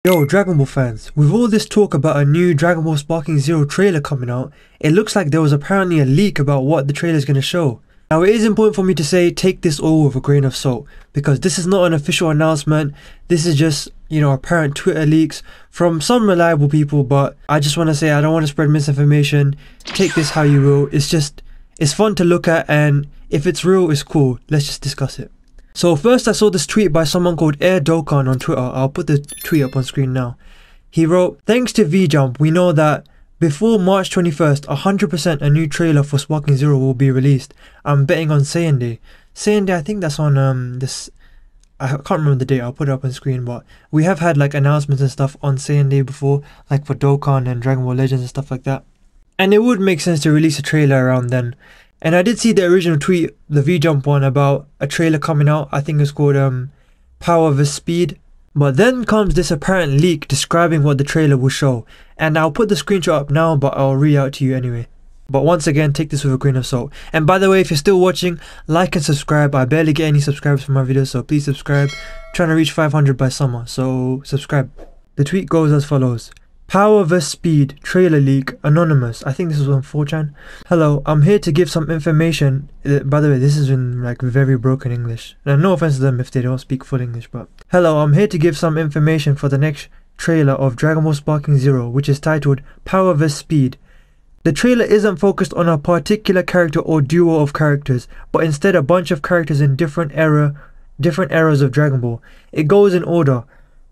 Yo, Dragon Ball fans, with all this talk about a new Dragon Ball Sparking Zero trailer coming out, it looks like there was apparently a leak about what the trailer is going to show. Now it is important for me to say, take this all with a grain of salt, because this is not an official announcement, this is just, apparent Twitter leaks from some reliable people, but I just want to say I don't want to spread misinformation, take this how you will, it's fun to look at, and if it's real, it's cool, let's just discuss it. So first I saw this tweet by someone called Dokkan on Twitter. I'll put the tweet up on screen now. He wrote, "Thanks to V-Jump, we know that before March 21st, 100% a new trailer for Sparking Zero will be released. I'm betting on Saiyan Day." Saiyan Day, I think that's on I can't remember the date, I'll put it up on screen, but we have had like announcements and stuff on Saiyan Day before, like for Dokkan and Dragon Ball Legends and stuff like that. And it would make sense to release a trailer around then. And I did see the original tweet, the V-Jump one, about a trailer coming out. I think it's called Power vs Speed. But then comes this apparent leak describing what the trailer will show. And I'll put the screenshot up now, but I'll read out to you anyway. But once again, take this with a grain of salt. And by the way, if you're still watching, like and subscribe. I barely get any subscribers for my videos, so please subscribe. I'm trying to reach 500 by summer, so subscribe. The tweet goes as follows. Power vs Speed trailer leak anonymous. I think this was on 4chan. Hello, I'm here to give some information. By the way, this is in like very broken English. Now, no offense to them if they don't speak full English, but hello, I'm here to give some information for the next trailer of Dragon Ball Sparking Zero, which is titled Power vs Speed. The trailer isn't focused on a particular character or duo of characters, but instead a bunch of characters in different eras of Dragon Ball. It goes in order,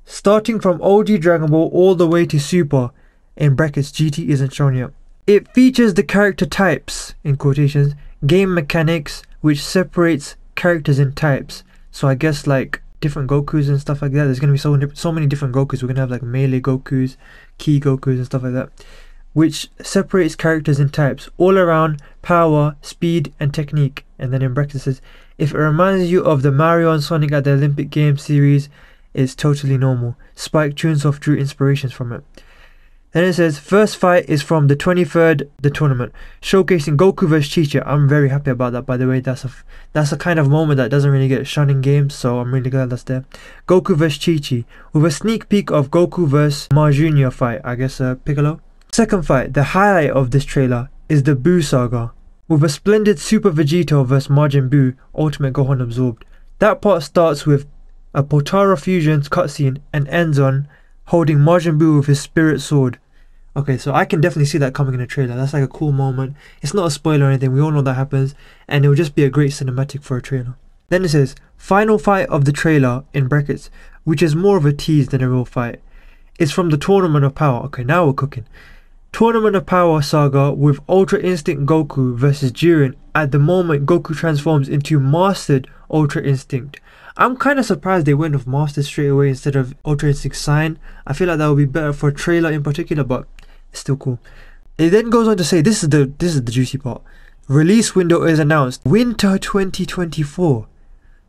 starting from OG Dragon Ball all the way to Super, in brackets GT isn't shown yet. It features the character types, in quotations, game mechanics, which separates characters in types. So I guess like different Gokus and stuff like that. There's going to be so many different Gokus. We're going to have like melee Gokus, Ki Gokus and stuff like that. Which separates characters in types, all around power, speed and technique. And then in brackets it says, if it reminds you of the Mario and Sonic at the Olympic Games series, it's totally normal. Spike Chunsoft drew inspirations from it. Then it says, first fight is from the 23rd, the tournament, showcasing Goku vs Chi-Chi. I'm very happy about that, by the way. That's a kind of moment that doesn't really get shown in games, so I'm really glad that's there. Goku vs Chi-Chi, with a sneak peek of Goku vs Mars Jr. fight, I guess Piccolo. Second fight, the highlight of this trailer, is the Buu saga, with a splendid Super Vegeta vs Majin Buu, Ultimate Gohan absorbed. That part starts with a Potara Fusions cutscene and ends on holding Majin Buu with his spirit sword. Okay, so I can definitely see that coming in a trailer. That's like a cool moment. It's not a spoiler or anything, we all know that happens, and it will just be a great cinematic for a trailer. Then it says, final fight of the trailer, in brackets, which is more of a tease than a real fight. It's from the Tournament of Power. Okay, now we're cooking. Tournament of Power saga with Ultra Instinct Goku versus Jiren. At the moment, Goku transforms into Mastered Ultra Instinct. I'm kind of surprised they went with Mastered straight away instead of Ultra Instinct Sign. I feel like that would be better for a trailer in particular, but it's still cool. It then goes on to say, this is the juicy part. Release window is announced, winter 2024.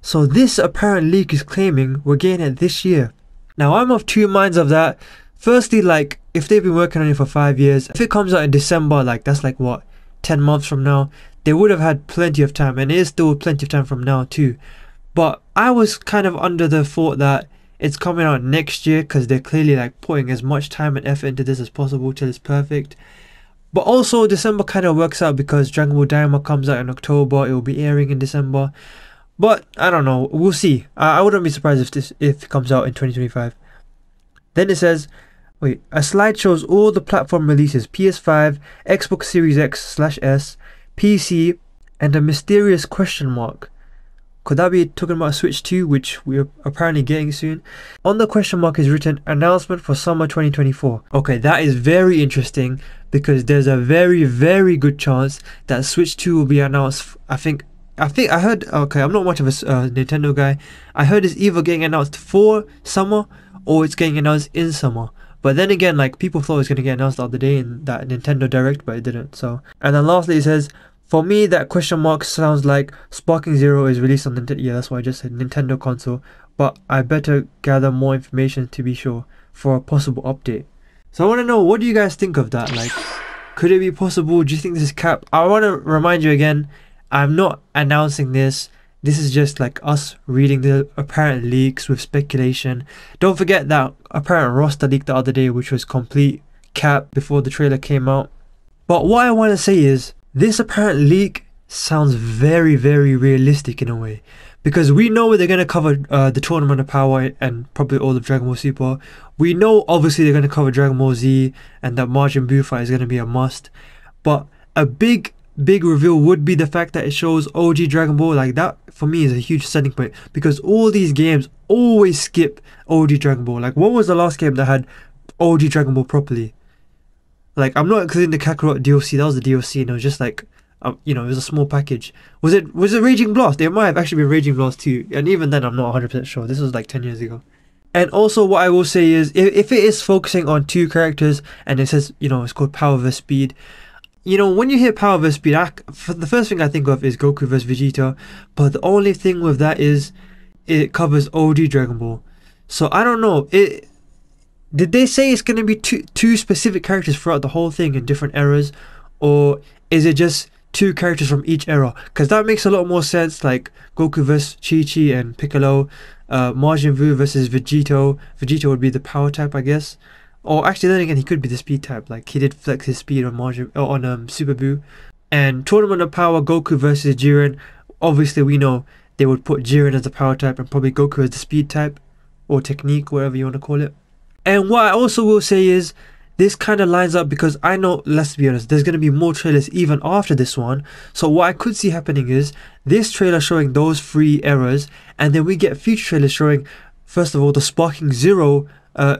So this apparent leak is claiming we're getting it this year. Now I'm of two minds of that. Firstly, like, if they've been working on it for 5 years, if it comes out in December, like that's like what, 10 months from now, they would have had plenty of time, and it is still plenty of time from now too. But I was kind of under the thought that it's coming out next year, because they're clearly like putting as much time and effort into this as possible till it's perfect. But also December kind of works out because Dragon Ball Daima comes out in October, it will be airing in December. But I don't know, we'll see. I wouldn't be surprised if it comes out in 2025. Then it says, wait, a slide shows all the platform releases, PS5, Xbox Series X/S, PC, and a mysterious question mark. Could that be talking about Switch 2, which we're apparently getting soon? On the question mark is written, announcement for summer 2024. Okay, that is very interesting, because there's a very, very good chance that Switch 2 will be announced. I heard, okay, I'm not much of a Nintendo guy. I heard it's either getting announced for summer, or it's getting announced in summer. But then again, like, people thought it was going to get announced the other day in that Nintendo Direct, but it didn't. So, and then lastly it says, for me that question mark sounds like Sparking Zero is released on Nintendo. Yeah, that's why I just said Nintendo console. But I better gather more information to be sure for a possible update. So I want to know, what do you guys think of that? Like, could it be possible? Do you think this is cap? I want to remind you again, I'm not announcing this. This is just like us reading the apparent leaks with speculation. Don't forget that apparent roster leak the other day, which was complete cap before the trailer came out. But what I want to say is, this apparent leak sounds very, very realistic in a way. Because we know they're going to cover the Tournament of Power and probably all of Dragon Ball Super. We know obviously they're going to cover Dragon Ball Z, and that Majin Buu fight is going to be a must. But a big reveal would be the fact that it shows OG Dragon Ball. Like, that for me is a huge selling point, because all these games always skip OG Dragon Ball. Like, what was the last game that had OG Dragon Ball properly? Like, I'm not including the Kakarot DLC. That was the DLC, and it was just like, you know, it was a small package. Was it Raging Blast? It might have actually been Raging Blast 2, and even then I'm not 100% sure. This was like 10 years ago. And also what I will say is, if it is focusing on 2 characters and it says, you know, it's called Power vs Speed, you know, when you hear Power vs Speed, the first thing I think of is Goku vs Vegeta, but the only thing with that is it covers OG Dragon Ball. So I don't know, did they say it's going to be two specific characters throughout the whole thing in different eras, or is it just 2 characters from each era? Because that makes a lot more sense, like Goku vs Chi-Chi and Piccolo, Majin Buu versus Vegeta. Vegeta would be the power type, I guess. Or actually, then again, he could be the speed type. Like, he did flex his speed on Super Buu. And Tournament of Power, Goku versus Jiren. Obviously, we know they would put Jiren as the power type and probably Goku as the speed type, or technique, whatever you want to call it. And what I also will say is, this kind of lines up because I know, let's be honest, there's going to be more trailers even after this one. So what I could see happening is this trailer showing those 3 eras, and then we get future trailers showing, first of all, the Sparking Zero, the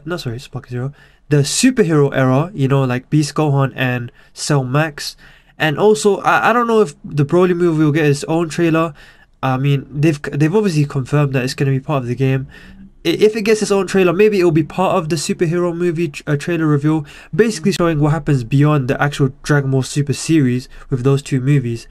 superhero era, you know, like Beast Gohan and Cell Max. And also, I don't know if the Broly movie will get its own trailer. I mean, they've obviously confirmed that it's going to be part of the game. If it gets its own trailer, maybe it will be part of the superhero movie trailer reveal, basically showing what happens beyond the actual Dragon Ball Super series with those 2 movies.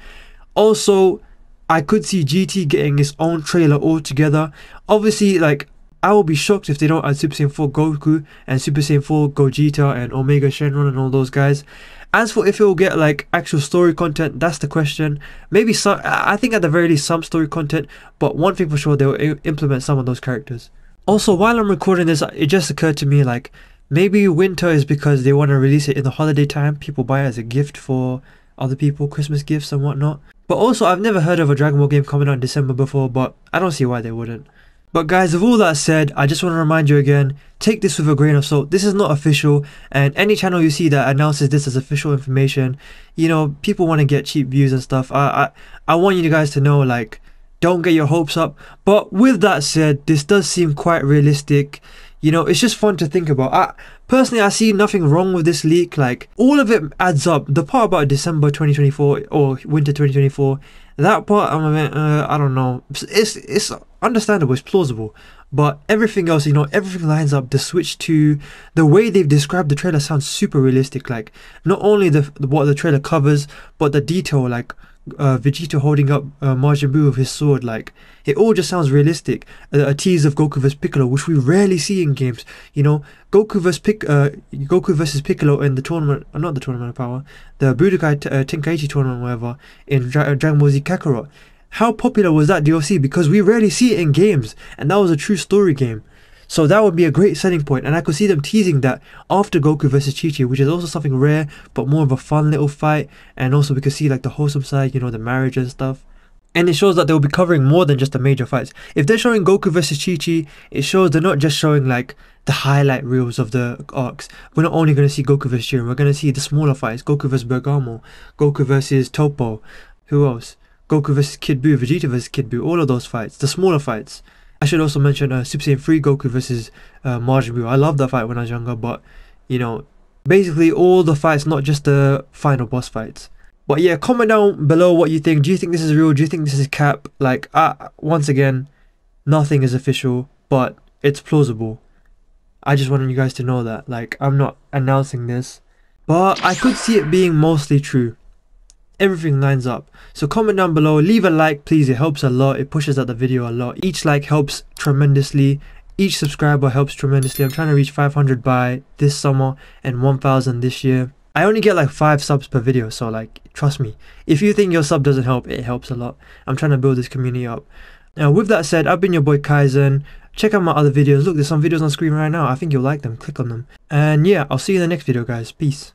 Also, I could see GT getting its own trailer altogether. Obviously, like, I will be shocked if they don't add Super Saiyan 4 Goku and Super Saiyan 4 Gogeta and Omega Shenron and all those guys. As for if it will get like actual story content, that's the question. Maybe some, I think at the very least some story content, but one thing for sure, they will implement some of those characters. Also, while I'm recording this, it just occurred to me, like, maybe winter is because they want to release it in the holiday time. People buy it as a gift for other people, Christmas gifts and whatnot. But also, I've never heard of a Dragon Ball game coming out in December before, but I don't see why they wouldn't. But guys, with all that said, I just want to remind you again, take this with a grain of salt. This is not official, and any channel you see that announces this as official information, you know, people want to get cheap views and stuff. I want you guys to know, like, don't get your hopes up. But with that said, this does seem quite realistic. You know, it's just fun to think about. Personally, I see nothing wrong with this leak. Like, all of it adds up. The part about December 2024 or winter 2024, that part, I don't know. It's understandable, it's plausible. But everything else, you know, everything lines up. The switch to the way they've described the trailer sounds super realistic. Like, not only what the trailer covers, but the detail, like Vegeta holding up Majin Buu with his sword, like, it all just sounds realistic. A tease of Goku vs Piccolo, which we rarely see in games. You know, Goku versus Piccolo in the tournament, not the Tournament of Power, the Budokai Tenkaichi tournament, whatever, in Dragon Ball Z Kakarot. How popular was that DLC? Because we rarely see it in games, and that was a true story game. So that would be a great selling point, and I could see them teasing that after Goku vs Chi-Chi, which is also something rare, but more of a fun little fight. And also we could see like the wholesome side, you know, the marriage and stuff. And it shows that they'll be covering more than just the major fights. If they're showing Goku vs Chi-Chi, it shows they're not just showing like the highlight reels of the arcs. We're not only going to see Goku vs Jiren, we're going to see the smaller fights. Goku vs Bergamo, Goku vs Topo, who else? Goku vs Kid Buu, Vegeta vs Kid Buu, all of those fights, the smaller fights. I should also mention Super Saiyan 3 Goku versus Majin Buu. I loved that fight when I was younger, but, you know, basically all the fights, not just the final boss fights. But yeah, comment down below what you think. Do you think this is real? Do you think this is cap? Like, once again, nothing is official, but it's plausible. I just wanted you guys to know that. Like, I'm not announcing this, but I could see it being mostly true. Everything lines up. So comment down below, leave a like please, it helps a lot, it pushes out the video a lot. Each like helps tremendously, each subscriber helps tremendously. I'm trying to reach 500 by this summer and 1000 this year. I only get like 5 subs per video, so like, trust me, if you think your sub doesn't help, it helps a lot. I'm trying to build this community up. Now with that said, I've been your boy Kaizen. Check out my other videos. Look, there's some videos on screen right now. I think you'll like them. Click on them. And yeah, I'll see you in the next video, guys. Peace.